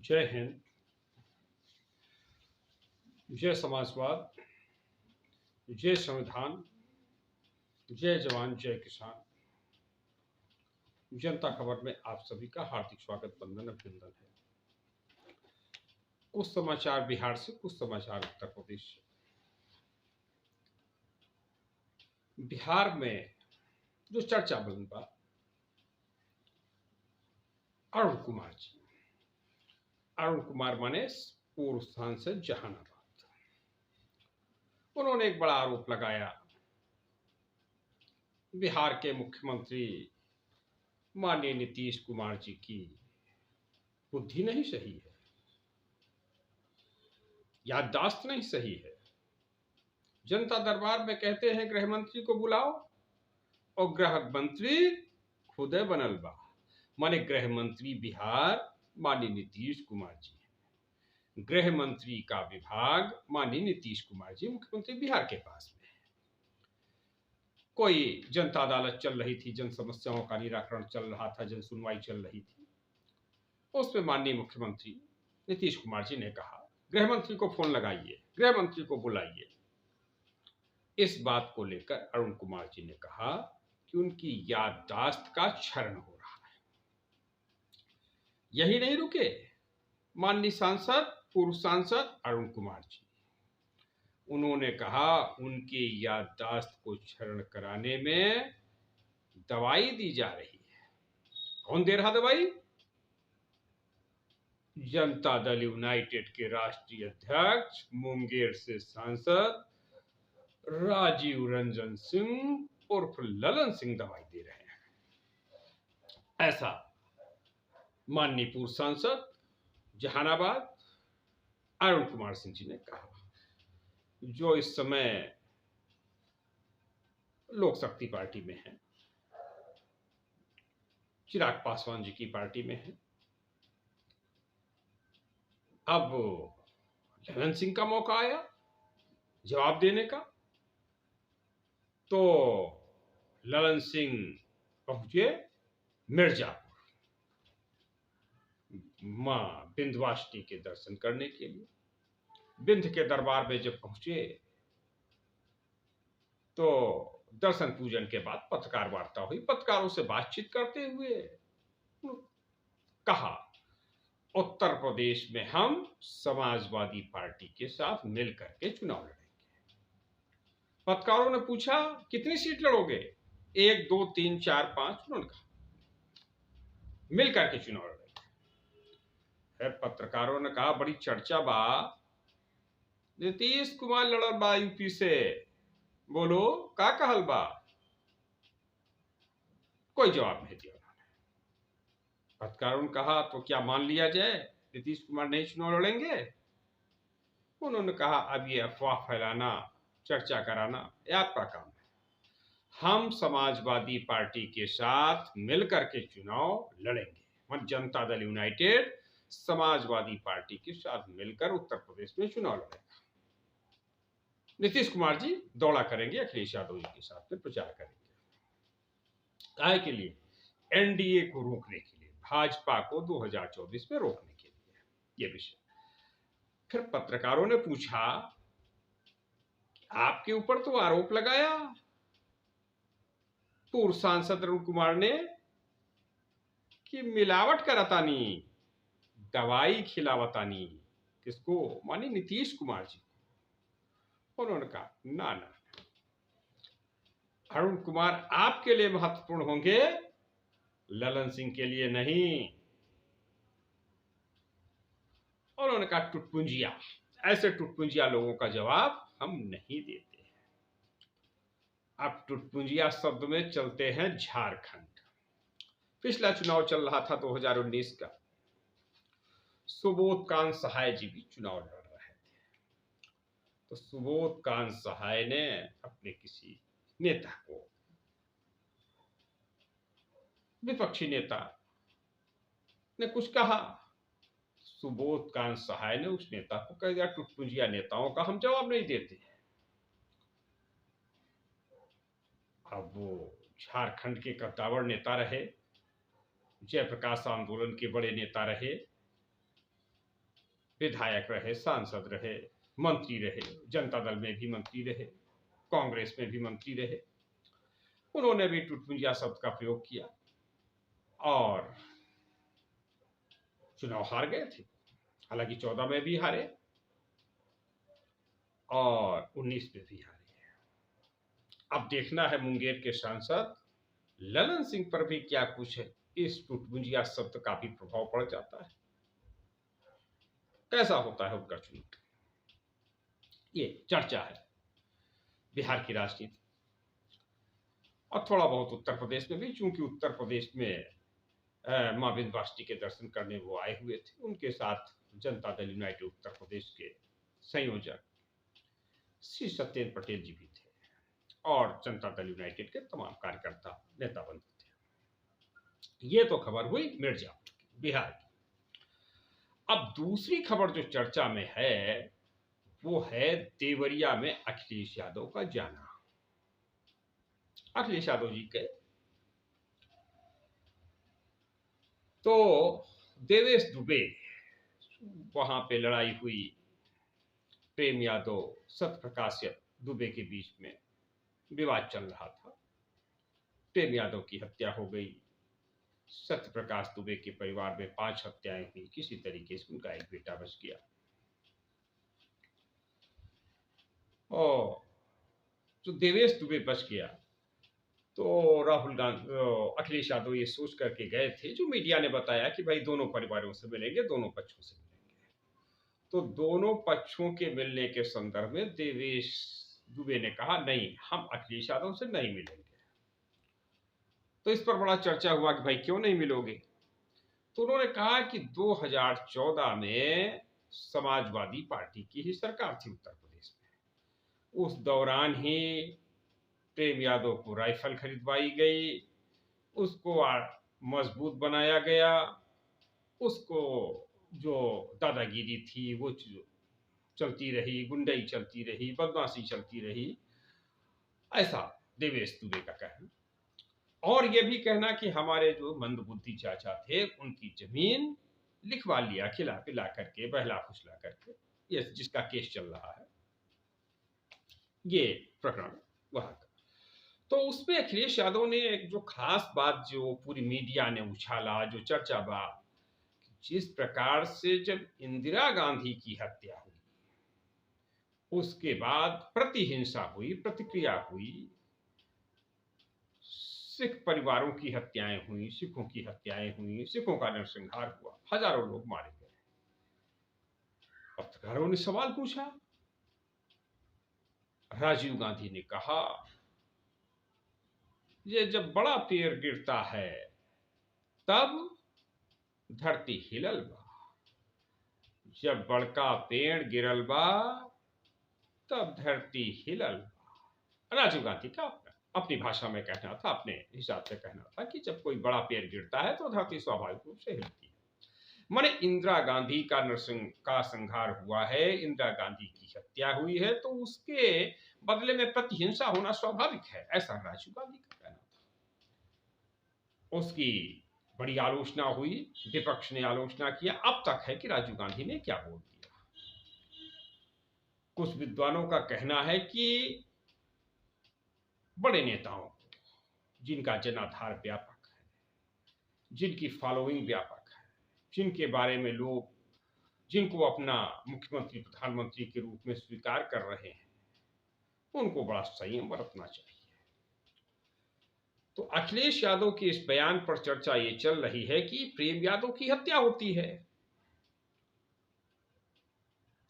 जय हिंद, जय समाजवाद, जय संविधान, जय जवान, जय किसान। जनता खबर में आप सभी का हार्दिक स्वागत, वंदन, अभिनंदन है। कुछ समाचार बिहार से, कुछ समाचार उत्तर प्रदेश से। बिहार में जो चर्चा बन बा, अरुण कुमार जी। अरुण कुमार माने पूर्व सांसद जहानाबाद। उन्होंने एक बड़ा आरोप लगाया, बिहार के मुख्यमंत्री माननीय नीतीश कुमार जी की बुद्धि नहीं सही है, याददाश्त नहीं सही है। जनता दरबार में कहते हैं गृह मंत्री को बुलाओ, और गृह मंत्री खुदे बनल बा। माने गृह मंत्री बिहार माननीय नीतीश कुमार जी है। गृह मंत्री का विभाग माननीय नीतीश कुमार जी, मुख्यमंत्री बिहार के पास में है। कोई जनता अदालत चल रही थी, जन समस्याओं का निराकरण चल रहा था, जन सुनवाई चल रही थी। उसमें माननीय मुख्यमंत्री नीतीश कुमार जी ने कहा, गृह मंत्री को फोन लगाइए, गृह मंत्री को बुलाइए। इस बात को लेकर अरुण कुमार जी ने कहा कि उनकी याददाश्त का क्षरण हो रहा है। यही नहीं रुके, माननीय सांसद, पूर्व सांसद अरुण कुमार जी, उन्होंने कहा उनकी याददाश्त को क्षरण कराने में दवाई दी जा रही है। कौन दे रहा दवाई? जनता दल यूनाइटेड के राष्ट्रीय अध्यक्ष, मुंगेर से सांसद राजीव रंजन सिंह उर्फ ललन सिंह दवाई दे रहे हैं। ऐसा माननीय पूर्व सांसद जहानाबाद अरुण कुमार सिंह जी ने कहा, जो इस समय लोक शक्ति पार्टी में है, चिराग पासवान जी की पार्टी में है। अब ललन सिंह का मौका आया जवाब देने का, तो ललन सिंह पहुंचे मिर्जापुर मां विंध्यवासिनी के दर्शन करने के लिए। विंध्य के दरबार में जब पहुंचे तो दर्शन पूजन के बाद पत्रकार वार्ता हुई। पत्रकारों से बातचीत करते हुए कहा, उत्तर प्रदेश में हम समाजवादी पार्टी के साथ मिलकर के चुनाव लड़ेंगे। पत्रकारों ने पूछा, कितनी सीट लड़ोगे? 1, 2, 3, 4, 5। उन्होंने कहा मिलकर के चुनाव लड़ेंगे। पत्रकारों ने कहा, बड़ी चर्चा बा, नीतीश कुमार लड़ल बा यूपी से, बोलो का कहल बा? कोई जवाब नहीं दिया उन्होंने। पत्रकारों ने कहा, तो क्या मान लिया जाए नीतीश कुमार नहीं चुनाव लड़ेंगे? उन्होंने कहा, अब ये अफवाह फैलाना, चर्चा कराना ये आपका काम है। हम समाजवादी पार्टी के साथ मिलकर के चुनाव लड़ेंगे। जनता दल यूनाइटेड समाजवादी पार्टी के साथ मिलकर उत्तर प्रदेश में चुनाव लड़ेगा। नीतीश कुमार जी दौड़ा करेंगे, अखिलेश यादव जी के साथ में प्रचार करेंगे। काय के लिए? एनडीए को रोकने के लिए, भाजपा को 2024 में रोकने के लिए यह विषय। फिर पत्रकारों ने पूछा, आपके ऊपर तो आरोप लगाया पूर्व सांसद अरुण कुमार ने कि मिलावट करतानी, दवाई खिलावतानी। किसको? मानी नीतीश कुमार जी को। उन्होंने कहा, ना ना, अरुण कुमार आपके लिए महत्वपूर्ण होंगे, ललन सिंह के लिए नहीं। उन्होंने कहा, टुटपुंजिया, ऐसे टुटपुंजिया लोगों का जवाब हम नहीं देते हैं। अब टुटपुंजिया शब्द में चलते हैं झारखंड। पिछला चुनाव चल रहा था 2019 का, सुबोध कांत सहाय जी भी चुनाव लड़ रहे थे। तो सुबोध कांत सहाय ने अपने किसी नेता को, विपक्षी नेता ने कुछ कहा, सुबोध कांत सहाय ने उस नेता को कह दिया, टुटपुंजिया नेताओं का हम जवाब नहीं देते। अब वो झारखंड के कद्दावर नेता रहे, जयप्रकाश आंदोलन के बड़े नेता रहे, विधायक रहे, सांसद रहे, मंत्री रहे, जनता दल में भी मंत्री रहे, कांग्रेस में भी मंत्री रहे, उन्होंने भी टुटपुंजिया शब्द का प्रयोग किया और चुनाव हार गए थे। हालांकि 14 में भी हारे और 19 में भी हारे। अब देखना है मुंगेर के सांसद ललन सिंह पर भी क्या कुछ है इस टुटपुंजिया शब्द का भी प्रभाव पड़ जाता है, कैसा होता है उनका चुनाव। ये चर्चा है बिहार की राजनीति और थोड़ा बहुत उत्तर प्रदेश में भी, चूंकि उत्तर प्रदेश में मां विंध्यवासिनी के दर्शन करने वो आए हुए थे। उनके साथ जनता दल यूनाइटेड उत्तर प्रदेश के संयोजक श्री सत्येंद्र पटेल जी भी थे और जनता दल यूनाइटेड के तमाम कार्यकर्ता नेता बंधु थे। ये तो खबर हुई मिर्जापुर की, बिहार की। अब दूसरी खबर जो चर्चा में है वो है देवरिया में अखिलेश यादव का जाना। अखिलेश यादव जी के तो देवेश दुबे, वहां पे लड़ाई हुई, प्रेम यादव सत्यप्रकाश दुबे के बीच में विवाद चल रहा था। प्रेम यादव की हत्या हो गई, सत्यप्रकाश दुबे के परिवार में 5 हत्याएं हुई, किसी तरीके से उनका एक बेटा बच गया और जो देवेश दुबे बच गया तो राहुल गांधी अखिलेश यादव ये सोच करके गए थे, जो मीडिया ने बताया कि भाई दोनों परिवारों से मिलेंगे, दोनों पक्षों से मिलेंगे। तो दोनों पक्षों के मिलने के संदर्भ में देवेश दुबे ने कहा नहीं, हम अखिलेश यादव से नहीं मिलेंगे। तो इस पर बड़ा चर्चा हुआ कि भाई क्यों नहीं मिलोगे। तो उन्होंने कहा कि 2014 में समाजवादी पार्टी की ही सरकार थी उत्तर प्रदेश में, उस दौरान ही प्रेम यादव को राइफल खरीदवाई गई, उसको मजबूत बनाया गया, उसको जो दादागिरी थी वो चलती रही, गुंडाई चलती रही, बदमाशी चलती रही, ऐसा देवेश दुबे का कहना। और ये भी कहना कि हमारे जो मंदबुद्धि चाचा थे उनकी जमीन लिखवा लिया, खिला पिला करके, बहला फुसला करके, ये जिसका केस चल रहा है, ये प्रकरण वहां का। तो उसमें अखिलेश यादव ने एक जो खास बात जो पूरी मीडिया ने उछाला, जो चर्चा बा, जिस प्रकार से जब इंदिरा गांधी की हत्या हुई उसके बाद प्रतिहिंसा हुई, प्रतिक्रिया हुई, सिख परिवारों की हत्याएं हुई, सिखों की हत्याएं हुई, सिखों का नरसंहार हुआ, हजारों लोग मारे गए। पत्रकारों ने सवाल पूछा, राजीव गांधी ने कहा ये जब बड़ा पेड़ गिरता है तब धरती हिलल बा, जब बड़का पेड़ गिरल बा तब धरती हिलल बा। राजीव गांधी का अपनी भाषा में कहना था, अपने हिसाब से कहना था कि जब कोई बड़ा पेड़ गिरता है तो धरती स्वाभाविक रूप से हिलती है। माने इंदिरा गांधी का संहार हुआ है, इंदिरा गांधी की हत्या हुई है, तो उसके बदले में प्रतिहिंसा होना स्वाभाविक है, ऐसा राजीव गांधी का कहना था। उसकी बड़ी आलोचना हुई, विपक्ष ने आलोचना किया। अब तक है कि राजीव गांधी ने क्या बोल दिया। कुछ विद्वानों का कहना है कि बड़े नेताओं जिनका जनाधार व्यापक है, जिनकी फॉलोइंग व्यापक है, जिनके बारे में लोग जिनको अपना मुख्यमंत्री प्रधानमंत्री के रूप में स्वीकार कर रहे हैं, उनको बड़ा संयम बरतना चाहिए। तो अखिलेश यादव के इस बयान पर चर्चा ये चल रही है कि प्रेम यादव की हत्या होती है,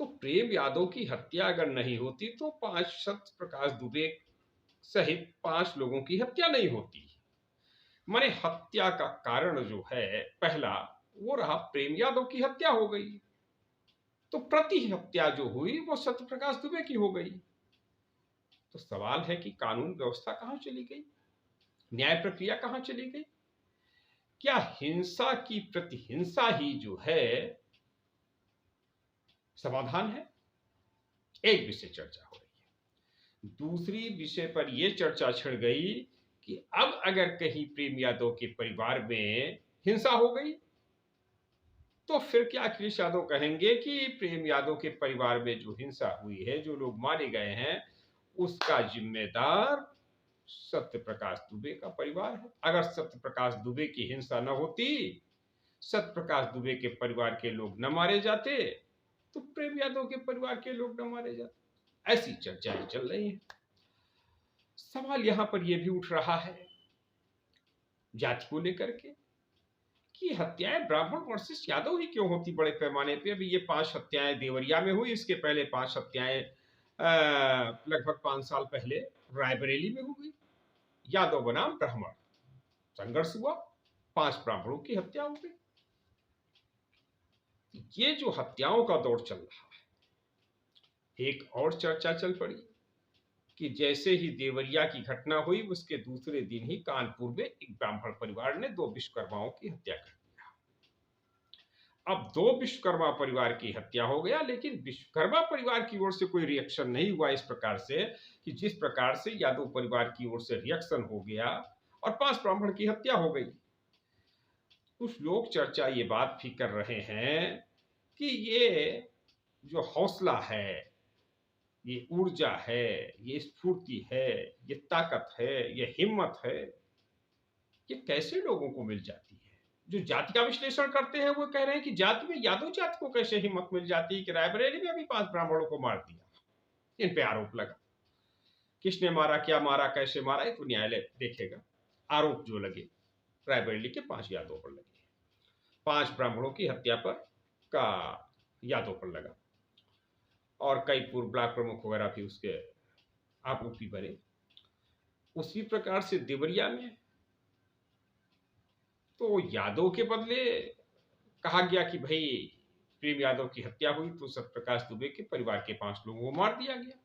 तो प्रेम यादव की हत्या अगर नहीं होती तो 5 सत्यप्रकाश दुबे सहित 5 लोगों की हत्या नहीं होती। माने हत्या का कारण जो है पहला वो रहा, प्रेम यादव की हत्या हो गई, तो प्रति हत्या जो हुई वो सत्यप्रकाश दुबे की हो गई। तो सवाल है कि कानून व्यवस्था कहां चली गई, न्याय प्रक्रिया कहां चली गई। क्या हिंसा की प्रतिहिंसा ही जो है समाधान है? एक विषय चर्चा हो रही है। दूसरी विषय पर यह चर्चा छिड़ गई कि अब अगर कहीं प्रेम यादव के परिवार में हिंसा हो गई तो फिर क्या अखिलेश यादव कहेंगे कि प्रेम यादव के परिवार में जो हिंसा हुई है, जो लोग मारे गए हैं, उसका जिम्मेदार सत्य प्रकाश दुबे का परिवार है। अगर सत्य प्रकाश दुबे की हिंसा न होती, सत्य प्रकाश दुबे के परिवार के लोग न मारे जाते, तो प्रेम यादव के परिवार के लोग न मारे जाते। ऐसी चर्चाएं चल रही हैं। सवाल यहां पर यह भी उठ रहा है जाति को लेकर के कि हत्याएं ब्राह्मण वर्सेस यादव ही क्यों होती बड़े पैमाने पे। अभी ये 5 हत्याएं देवरिया में हुई, इसके पहले 5 हत्याएं लगभग 5 साल पहले रायबरेली में हुई। यादव बनाम ब्राह्मण संघर्ष हुआ, 5 ब्राह्मणों की हत्या हो गई। ये जो हत्याओं का दौर चल रहा है, एक और चर्चा चल पड़ी कि जैसे ही देवरिया की घटना हुई, उसके दूसरे दिन ही कानपुर में एक ब्राह्मण परिवार ने 2 विश्वकर्माओं की हत्या कर दिया। अब 2 विश्वकर्मा परिवार की हत्या हो गया, लेकिन विश्वकर्मा परिवार की ओर से कोई रिएक्शन नहीं हुआ इस प्रकार से कि जिस प्रकार से यादव परिवार की ओर से रिएक्शन हो गया और 5 ब्राह्मण की हत्या हो गई। कुछ लोग चर्चा ये बात भी कर रहे हैं कि ये जो हौसला है, ये ऊर्जा है, ये स्फूर्ति है, ये ताकत है, ये हिम्मत है, ये कैसे लोगों को मिल जाती है। जो जाति का विश्लेषण करते हैं वो कह रहे हैं कि जाति में, यादव जाति को कैसे हिम्मत मिल जाती है कि रायबरेली में अभी 5 ब्राह्मणों को मार दिया। इन पे आरोप लगा, किसने मारा, क्या मारा, कैसे मारा, ये तो न्यायालय देखेगा। आरोप जो लगे रायबरेली के 5 यादव पर लगे, 5 ब्राह्मणों की हत्या पर का यादव पर लगा और कई पूर्व ब्लॉक प्रमुख वगैरह भी उसके आरोपी बने। उसी प्रकार से देवरिया में तो यादव के बदले कहा गया कि भाई प्रेम यादव की हत्या हुई तो सत्यप्रकाश दुबे के परिवार के 5 लोगों को मार दिया गया।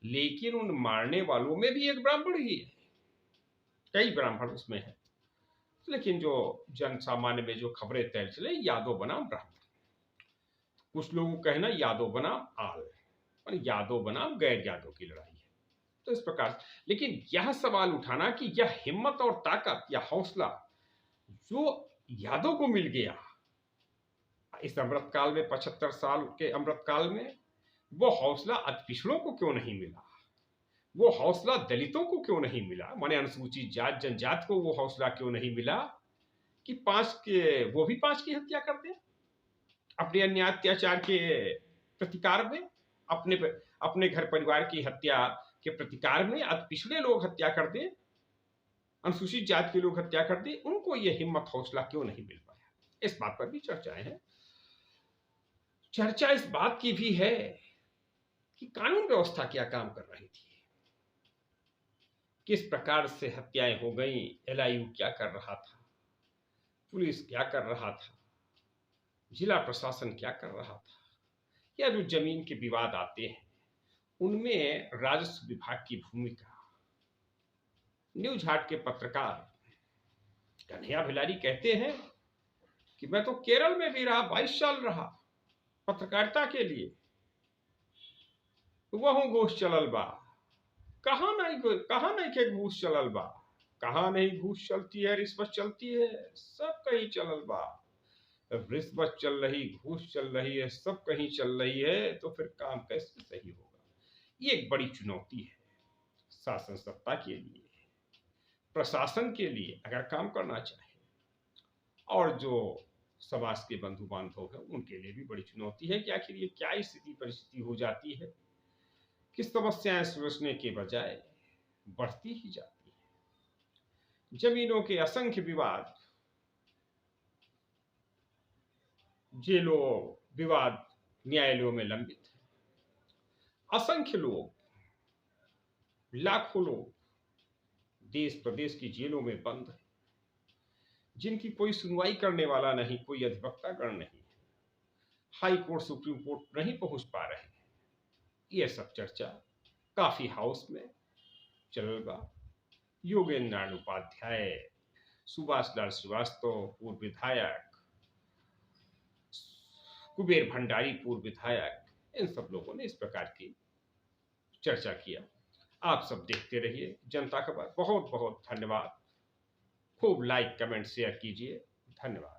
लेकिन उन मारने वालों में भी एक ब्राह्मण ही है, कई ब्राह्मण उसमें है। लेकिन जो जन सामान्य में जो खबरें तैर चले, यादव बनाम ब्राह्मण। कुछ लोगों का कहना यादव बनाम आल, यादव बनाम गैर यादव की लड़ाई है। तो इस प्रकार, लेकिन यह सवाल उठाना कि यह हिम्मत और ताकत या हौसला जो यादव को मिल गया इस अमृत काल में, 75 साल के अमृत काल में, वो हौसला अतिपिछड़ों को क्यों नहीं मिला, वो हौसला दलितों को क्यों नहीं मिला, माने अनुसूचित जात जनजात को वो हौसला क्यों नहीं मिला कि 5 के वो भी 5 की हत्या कर दे अपने अन्याय अत्याचार के प्रतिकार में, अपने घर परिवार की हत्या के प्रतिकार में पिछड़े लोग हत्या कर दे, अनुसूचित जात के लोग हत्या कर दे, उनको ये हिम्मत हौसला क्यों नहीं मिल पाया। इस बात पर भी चर्चाएं हैं। चर्चा इस बात की भी है कि कानून व्यवस्था क्या काम कर रही थी, किस प्रकार से हत्याएं हो गई, एलआईयू क्या कर रहा था, पुलिस क्या कर रहा था, जिला प्रशासन क्या कर रहा था, या जो जमीन के विवाद आते हैं उनमें राजस्व विभाग की भूमिका। न्यूज हाट के पत्रकार कन्हैया भिलारी कहते हैं कि मैं तो केरल में भी रहा, 22 साल रहा पत्रकारिता के लिए, वहां घूस चलल बा, कहां नहीं के घूस चलल बा, कहां नहीं घूस चलती है, रिश्वत चलती है, सब कहीं चलल बा। रिश्वत चल रही, घूस चल रही है, सब कहीं चल रही है, तो फिर काम कैसे सही होगा। ये एक बड़ी चुनौती है शासन सत्ता के लिए, प्रशासन के लिए अगर काम करना चाहे, और जो समाज के बंधु बांधव है उनके लिए भी बड़ी चुनौती है कि आखिर ये क्या स्थिति परिस्थिति हो जाती है कि समस्याएं सुलझने के बजाय बढ़ती ही जाती है। जमीनों के असंख्य विवाद, जेलों विवाद न्यायालयों में लंबित है, असंख्य लोग, लाखों लोग देश प्रदेश की जेलों में बंद है, जिनकी कोई सुनवाई करने वाला नहीं, कोई अधिवक्ता गण नहीं, हाई कोर्ट सुप्रीम कोर्ट नहीं पहुंच पा रहे हैं। यह सब चर्चा काफी हाउस में चल बा। योगेंद्र नारायण उपाध्याय, सुभाष लाल श्रीवास्तव पूर्व विधायक, कुबेर भंडारी पूर्व विधायक, इन सब लोगों ने इस प्रकार की चर्चा किया। आप सब देखते रहिए जनता खबर। बहुत बहुत धन्यवाद। खूब लाइक कमेंट शेयर कीजिए। धन्यवाद।